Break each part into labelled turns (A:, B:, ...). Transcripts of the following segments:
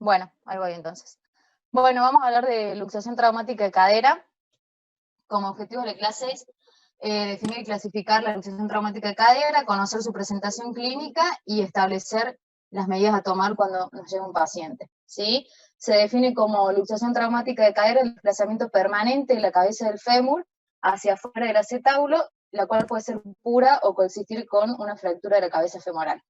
A: Bueno, ahí voy entonces. Bueno, vamos a hablar de luxación traumática de cadera. Como objetivo de la clase es definir y clasificar la luxación traumática de cadera, conocer su presentación clínica y establecer las medidas a tomar cuando nos llega un paciente, ¿sí? Se define como luxación traumática de cadera el desplazamiento permanente de la cabeza del fémur hacia afuera del acetábulo, la cual puede ser pura o coexistir con una fractura de la cabeza femoral.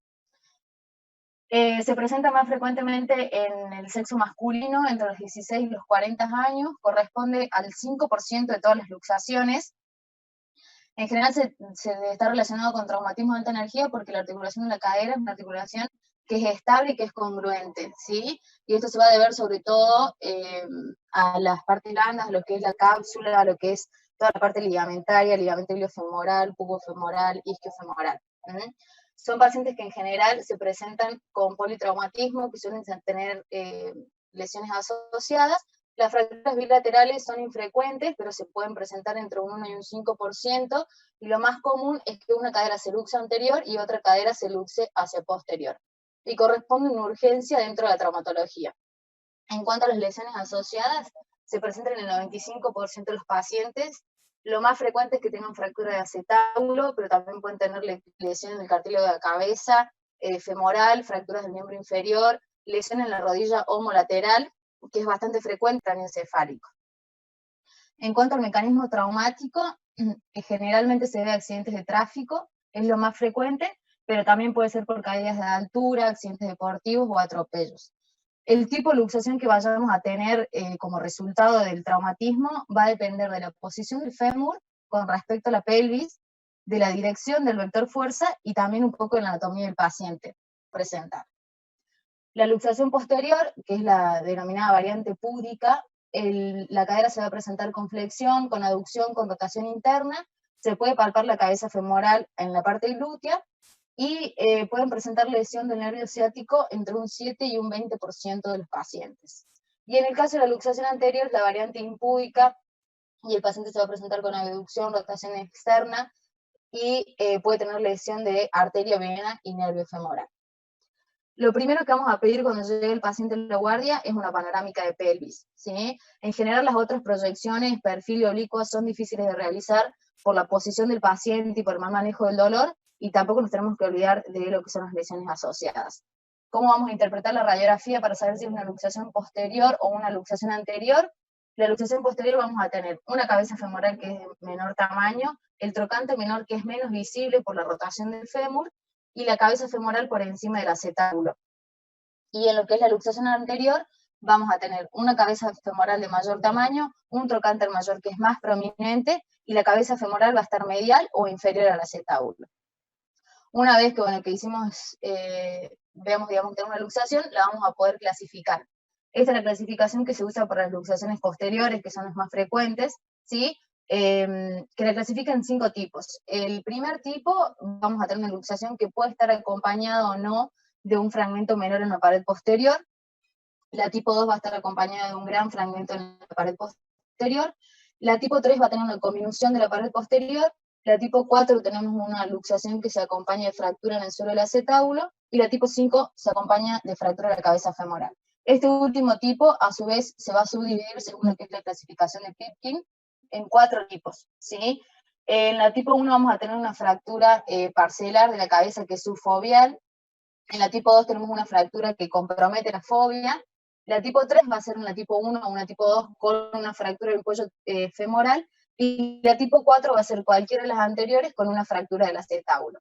A: Se presenta más frecuentemente en el sexo masculino entre los 16 y los 40 años, corresponde al 5% de todas las luxaciones. En general se está relacionado con traumatismo de alta energía porque la articulación de la cadera es una articulación que es estable y que es congruente, ¿sí? Y esto se va a deber sobre todo a las partes blandas, a lo que es la cápsula, a lo que es toda la parte ligamentaria, ligamento iliofemoral, pubofemoral, isquiofemoral. Son pacientes que en general se presentan con politraumatismo, que suelen tener lesiones asociadas. Las fracturas bilaterales son infrecuentes, pero se pueden presentar entre un 1 y un 5%, y lo más común es que una cadera se luxe anterior y otra cadera se luxe hacia posterior, y corresponde una urgencia dentro de la traumatología. En cuanto a las lesiones asociadas, se presentan en el 95% de los pacientes. Lo más frecuente es que tengan fractura de acetábulo, pero también pueden tener lesiones en el cartílago de la cabeza, femoral, fracturas del miembro inferior, lesiones en la rodilla homolateral, que es bastante frecuente, craneoencefálico. En cuanto al mecanismo traumático, generalmente se ve accidentes de tráfico, es lo más frecuente, pero también puede ser por caídas de altura, accidentes deportivos o atropellos. El tipo de luxación que vayamos a tener como resultado del traumatismo va a depender de la posición del fémur con respecto a la pelvis, de la dirección del vector fuerza y también un poco de la anatomía del paciente presentar. La luxación posterior, que es la denominada variante púdica, la cadera se va a presentar con flexión, con aducción, con rotación interna, se puede palpar la cabeza femoral en la parte glútea, y pueden presentar lesión del nervio ciático entre un 7 y un 20% de los pacientes. Y en el caso de la luxación anterior, la variante impúdica, y el paciente se va a presentar con abducción, rotación externa, y puede tener lesión de arteria, vena y nervio femoral. Lo primero que vamos a pedir cuando llegue el paciente a la guardia es una panorámica de pelvis, ¿sí? En general las otras proyecciones, perfil y oblicuas, son difíciles de realizar por la posición del paciente y por el mal manejo del dolor, y tampoco nos tenemos que olvidar de lo que son las lesiones asociadas. ¿Cómo vamos a interpretar la radiografía para saber si es una luxación posterior o una luxación anterior? La luxación posterior vamos a tener una cabeza femoral que es de menor tamaño, el trocante menor que es menos visible por la rotación del fémur, y la cabeza femoral por encima del acetábulo. Y en lo que es la luxación anterior, vamos a tener una cabeza femoral de mayor tamaño, un trocánter mayor que es más prominente, y la cabeza femoral va a estar medial o inferior al acetábulo. Una vez que, bueno, que hicimos, veamos, digamos, que tenemos una luxación, la vamos a poder clasificar. Esta es la clasificación que se usa para las luxaciones posteriores, que son las más frecuentes, ¿sí? Que la clasifican en 5 tipos. El primer tipo, vamos a tener una luxación que puede estar acompañada o no de un fragmento menor en la pared posterior. La tipo 2 va a estar acompañada de un gran fragmento en la pared posterior. La tipo 3 va a tener una conminución de la pared posterior. La tipo 4 tenemos una luxación que se acompaña de fractura en el suelo del acetábulo, y la tipo 5 se acompaña de fractura de la cabeza femoral. Este último tipo, a su vez, se va a subdividir, según lo que es la clasificación de Pitkin, en 4 tipos, ¿sí? En la tipo 1 vamos a tener una fractura parcelar de la cabeza que es subfoveal. En la tipo 2 tenemos una fractura que compromete la fobia. La tipo 3 va a ser una tipo 1 o una tipo 2 con una fractura del cuello femoral, y la tipo 4 va a ser cualquiera de las anteriores con una fractura del acetábulo.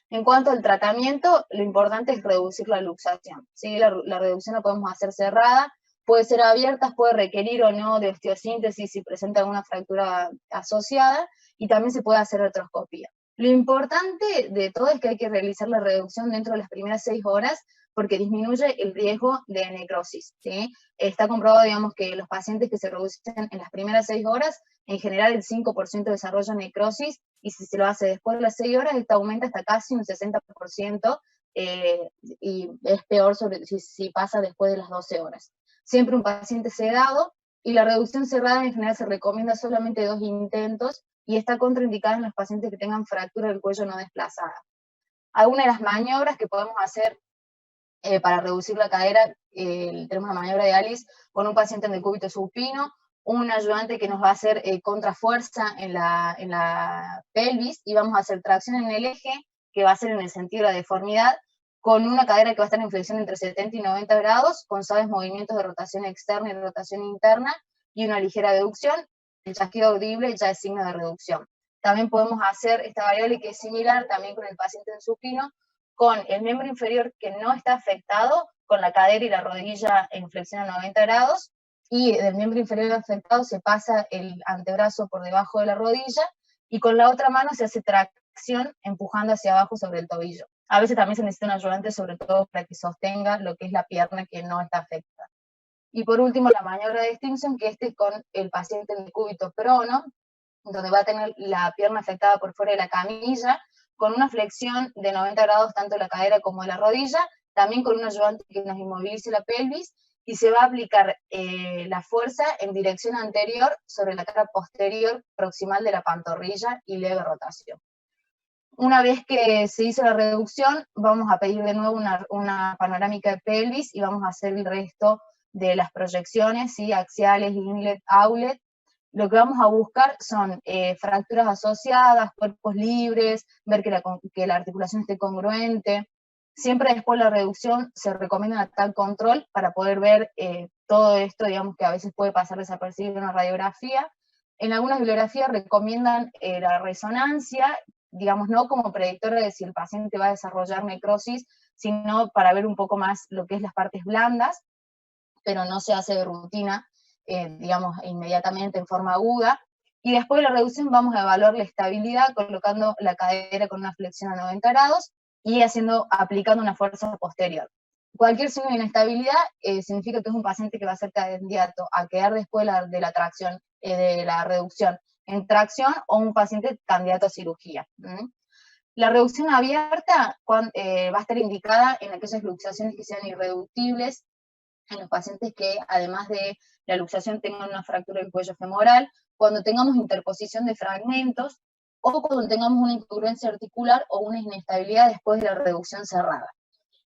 A: En cuanto al tratamiento, lo importante es reducir la luxación, ¿sí? La reducción la podemos hacer cerrada, puede ser abierta, puede requerir o no de osteosíntesis si presenta alguna fractura asociada, y también se puede hacer artroscopía. Lo importante de todo es que hay que realizar la reducción dentro de las primeras 6 horas, porque disminuye el riesgo de necrosis, ¿sí? Está comprobado, digamos, que los pacientes que se reducen en las primeras 6 horas, en general el 5% desarrolla necrosis, y si se lo hace después de las 6 horas, esta aumenta hasta casi un 60%, y es peor si pasa después de las 12 horas. Siempre un paciente sedado, y la reducción cerrada en general se recomienda solamente 2 intentos, y está contraindicada en los pacientes que tengan fractura del cuello no desplazada. Algunas de las maniobras que podemos hacer para reducir la cadera, tenemos la maniobra de Alice con un paciente en decúbito supino, un ayudante que nos va a hacer contrafuerza en la pelvis, y vamos a hacer tracción en el eje, que va a ser en el sentido de la deformidad, con una cadera que va a estar en flexión entre 70 y 90 grados, con suaves movimientos de rotación externa y rotación interna, y una ligera deducción. El chasquido audible ya es signo de reducción. También podemos hacer esta variable que es similar también con el paciente en supino, con el miembro inferior que no está afectado, con la cadera y la rodilla en flexión a 90 grados, y del miembro inferior afectado se pasa el antebrazo por debajo de la rodilla, y con la otra mano se hace tracción empujando hacia abajo sobre el tobillo. A veces también se necesita un ayudante, sobre todo para que sostenga lo que es la pierna que no está afectada. Y por último, la maniobra de Stimson, que es con el paciente en decúbito prono, donde va a tener la pierna afectada por fuera de la camilla, con una flexión de 90 grados tanto de la cadera como de la rodilla, también con un ayudante que nos inmovilice la pelvis, y se va a aplicar la fuerza en dirección anterior sobre la cara posterior proximal de la pantorrilla y leve rotación. Una vez que se hizo la reducción, vamos a pedir de nuevo una panorámica de pelvis y vamos a hacer el resto de las proyecciones, ¿sí? Axiales, inlet, outlet. Lo que vamos a buscar son fracturas asociadas, cuerpos libres, ver que la articulación esté congruente. Siempre después de la reducción se recomienda un tal control para poder ver todo esto, digamos, que a veces puede pasar desapercibido en una radiografía. En algunas bibliografías recomiendan la resonancia, digamos, no como predictora de si el paciente va a desarrollar necrosis, sino para ver un poco más lo que es las partes blandas, pero no se hace de rutina, digamos, inmediatamente en forma aguda. Y después de la reducción vamos a evaluar la estabilidad colocando la cadera con una flexión a 90 grados y aplicando una fuerza posterior. Cualquier signo de inestabilidad significa que es un paciente que va a ser candidato a quedar después de la tracción, de la reducción en tracción, o un paciente candidato a cirugía. La reducción abierta va a estar indicada en aquellas luxaciones que sean irreductibles, en los pacientes que además de la luxación tengan una fractura del cuello femoral, cuando tengamos interposición de fragmentos, o cuando tengamos una incongruencia articular o una inestabilidad después de la reducción cerrada.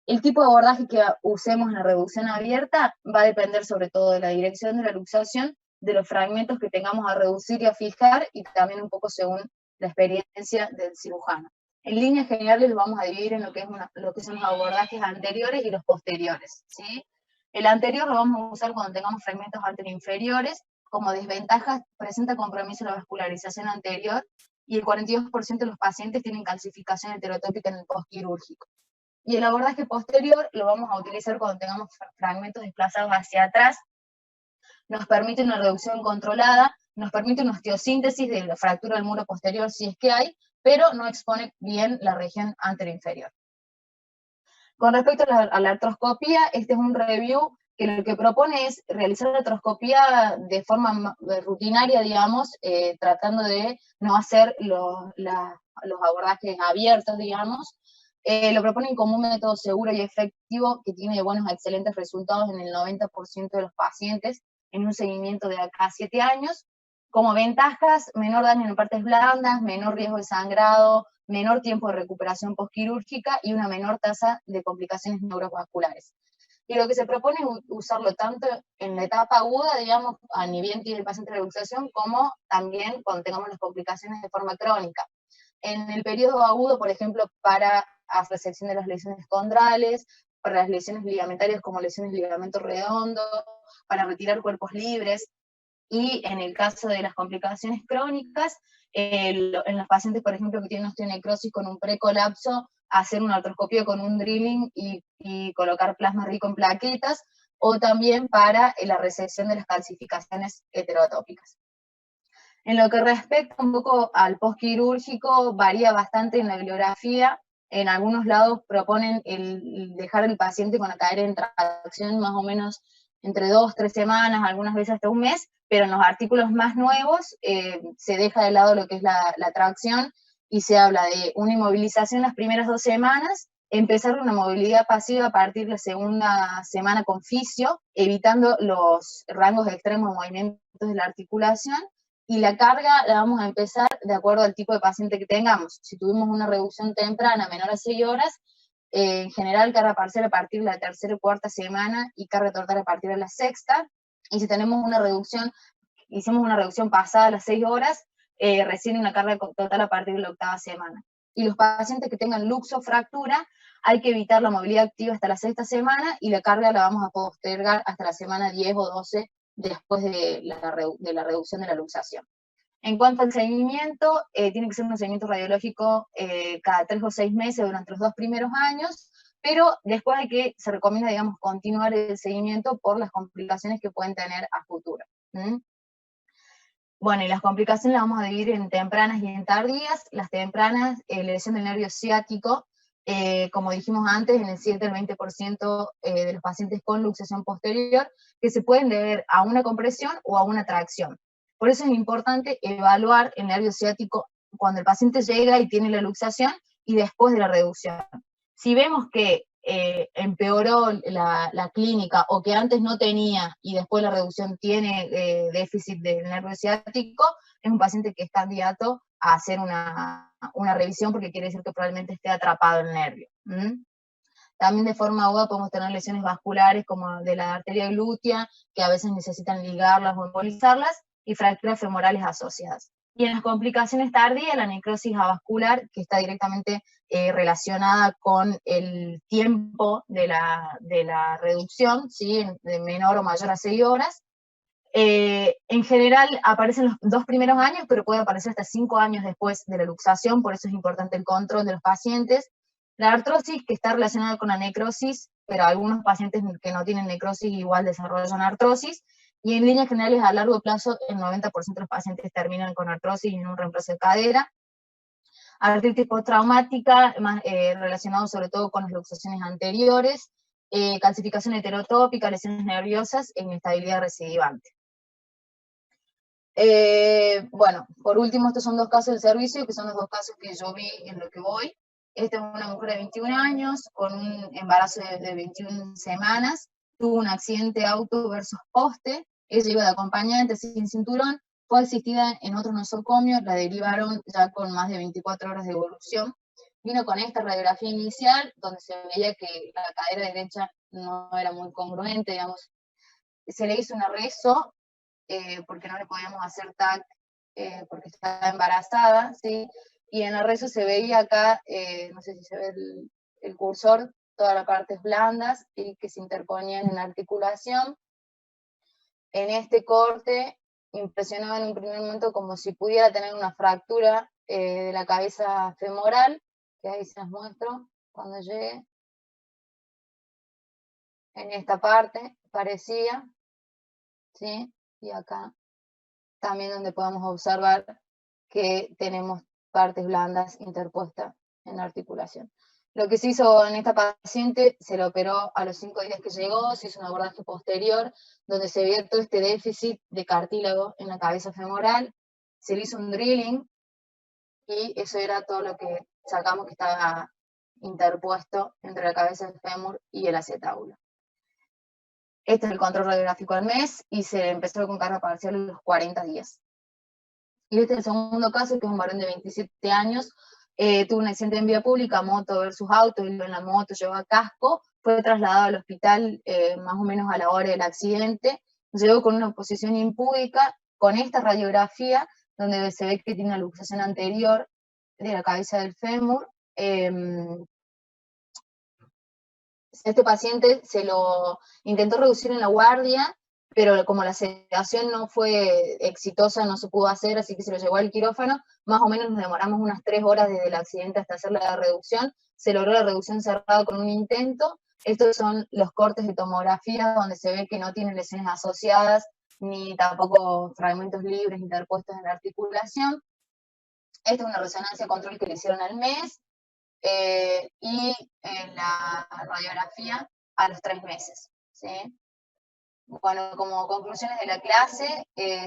A: El tipo de abordaje que usemos en la reducción abierta va a depender sobre todo de la dirección de la luxación, de los fragmentos que tengamos a reducir y a fijar, y también un poco según la experiencia del cirujano. En líneas generales lo vamos a dividir en lo que son los abordajes anteriores y los posteriores, ¿sí? El anterior lo vamos a usar cuando tengamos fragmentos anteroinferiores. Como desventajas presenta compromiso la vascularización anterior, y el 42% de los pacientes tienen calcificación heterotópica en el postquirúrgico. Y el abordaje posterior lo vamos a utilizar cuando tengamos fragmentos desplazados hacia atrás. Nos permite una reducción controlada, nos permite una osteosíntesis de la fractura del muro posterior si es que hay, pero no expone bien la región anteroinferior. Con respecto a la artroscopía, este es un review que lo que propone es realizar la artroscopía de forma rutinaria, digamos, tratando de no hacer los abordajes abiertos, digamos. Lo proponen como un método seguro y efectivo que tiene buenos a excelentes resultados en el 90% de los pacientes en un seguimiento de acá a 7 años. Como ventajas, menor daño en partes blandas, menor riesgo de sangrado, menor tiempo de recuperación postquirúrgica y una menor tasa de complicaciones neurovasculares. Y lo que se propone es usarlo tanto en la etapa aguda, digamos, a ni bien tiene el paciente de luxación, como también cuando tengamos las complicaciones de forma crónica. En el periodo agudo, por ejemplo, para resección de las lesiones condrales, para las lesiones ligamentarias como lesiones de ligamento redondo, para retirar cuerpos libres, y en el caso de las complicaciones crónicas, en los pacientes, por ejemplo, que tienen osteonecrosis con un precolapso, hacer una artroscopía con un drilling y colocar plasma rico en plaquetas, o también para la resección de las calcificaciones heterotópicas. En lo que respecta un poco al postquirúrgico, varía bastante en la bibliografía. En algunos lados proponen dejar al paciente con la cadera en tracción más o menos entre 2-3 semanas, algunas veces hasta un mes, pero en los artículos más nuevos se deja de lado lo que es la tracción, y se habla de una inmovilización las primeras 2 semanas, empezar una movilidad pasiva a partir de la segunda semana con fisio, evitando los rangos extremos de movimientos de la articulación, y la carga la vamos a empezar de acuerdo al tipo de paciente que tengamos. Si tuvimos una reducción temprana menor a 6 horas, en general carga parcial a partir de la tercera o cuarta semana y carga total a partir de la sexta, y si tenemos una reducción, hicimos una reducción pasada las 6 horas, recién una carga total a partir de la octava semana. Y los pacientes que tengan luxofractura, hay que evitar la movilidad activa hasta la sexta semana, y la carga la vamos a postergar hasta la semana 10 o 12 después de la reducción de la luxación. En cuanto al seguimiento, tiene que ser un seguimiento radiológico cada 3 o 6 meses durante los 2 primeros años, pero después se recomienda, digamos, continuar el seguimiento por las complicaciones que pueden tener a futuro. Bueno, y las complicaciones las vamos a dividir en tempranas y en tardías. Las tempranas, lesión del nervio ciático, como dijimos antes, en el 7 al 20% de los pacientes con luxación posterior, que se pueden deber a una compresión o a una tracción. Por eso es importante evaluar el nervio ciático cuando el paciente llega y tiene la luxación y después de la reducción. Si vemos que empeoró la clínica, o que antes no tenía y después la reducción tiene déficit del nervio ciático, es un paciente que es candidato a hacer una revisión, porque quiere decir que probablemente esté atrapado el nervio. También de forma aguda podemos tener lesiones vasculares como de la arteria glútea, que a veces necesitan ligarlas o embolizarlas, y fracturas femorales asociadas. Y en las complicaciones tardías, la necrosis avascular, que está directamente relacionada con el tiempo de la reducción, ¿sí? De menor o mayor a 6 horas. En general aparece en los 2 primeros años, pero puede aparecer hasta 5 años después de la luxación, por eso es importante el control de los pacientes. La artrosis, que está relacionada con la necrosis, pero algunos pacientes que no tienen necrosis igual desarrollan artrosis, y en líneas generales a largo plazo el 90% de los pacientes terminan con artrosis y en un reemplazo de cadera. Artritis postraumática, relacionado sobre todo con las luxaciones anteriores, calcificación heterotópica, lesiones nerviosas e inestabilidad recidivante. Bueno, por último, estos son 2 casos del servicio, que son los 2 casos que yo vi en lo que voy. Esta es una mujer de 21 años, con un embarazo de 21 semanas, tuvo un accidente auto versus poste, ella iba de acompañante sin cinturón, fue asistida en otro nosocomio, la derivaron ya con más de 24 horas de evolución. Vino con esta radiografía inicial, donde se veía que la cadera derecha no era muy congruente, digamos. Se le hizo un rezo, porque no le podíamos hacer TAC, porque estaba embarazada, ¿sí? Y en el rezo se veía acá, no sé si se ve el cursor, todas las partes blandas, ¿sí? Que se interponían en la articulación. En este corte impresionaba en un primer momento como si pudiera tener una fractura de la cabeza femoral, que ahí se las muestro cuando llegue. En esta parte parecía, ¿sí? Y acá también donde podemos observar que tenemos partes blandas interpuestas en la articulación. Lo que se hizo en esta paciente, se la operó a los 5 días que llegó, se hizo un abordaje posterior, donde se vio todo este déficit de cartílago en la cabeza femoral, se le hizo un drilling, y eso era todo lo que sacamos que estaba interpuesto entre la cabeza del fémur y el acetábulo. Este es el control radiográfico al mes, y se empezó con carga parcial a los 40 días. Y este es el segundo caso, que es un varón de 27 años, tuvo un accidente en vía pública, moto versus auto, y en la moto llevaba casco, fue trasladado al hospital más o menos a la hora del accidente, llegó con una posición impúdica, con esta radiografía, donde se ve que tiene una luxación anterior de la cabeza del fémur. Este paciente se lo intentó reducir en la guardia, pero como la sedación no fue exitosa, no se pudo hacer, así que se lo llevó al quirófano. Más o menos nos demoramos unas 3 horas desde el accidente hasta hacer la reducción. Se logró la reducción cerrada con un intento. Estos son los cortes de tomografía, donde se ve que no tiene lesiones asociadas, ni tampoco fragmentos libres interpuestos en la articulación. Esta es una resonancia control que le hicieron al mes, y en la radiografía a los 3 meses, ¿sí? Bueno, como conclusiones de la clase,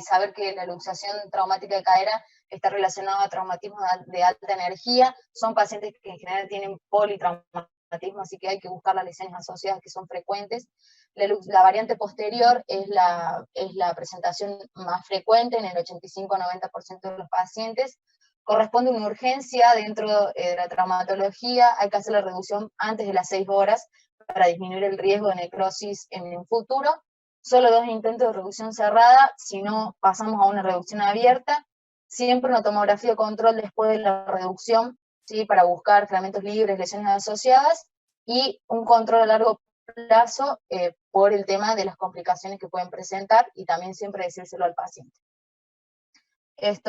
A: saber que la luxación traumática de cadera está relacionada a traumatismos de alta energía, son pacientes que en general tienen politraumatismo, así que hay que buscar las lesiones asociadas que son frecuentes. La variante posterior es la presentación más frecuente en el 85-90% de los pacientes, corresponde una urgencia dentro de la traumatología, hay que hacer la reducción antes de las 6 horas para disminuir el riesgo de necrosis en el futuro. Solo 2 intentos de reducción cerrada, si no pasamos a una reducción abierta. Siempre una tomografía de control después de la reducción, ¿sí? Para buscar fragmentos libres, lesiones asociadas, y un control a largo plazo por el tema de las complicaciones que pueden presentar, y también siempre decírselo al paciente. Esto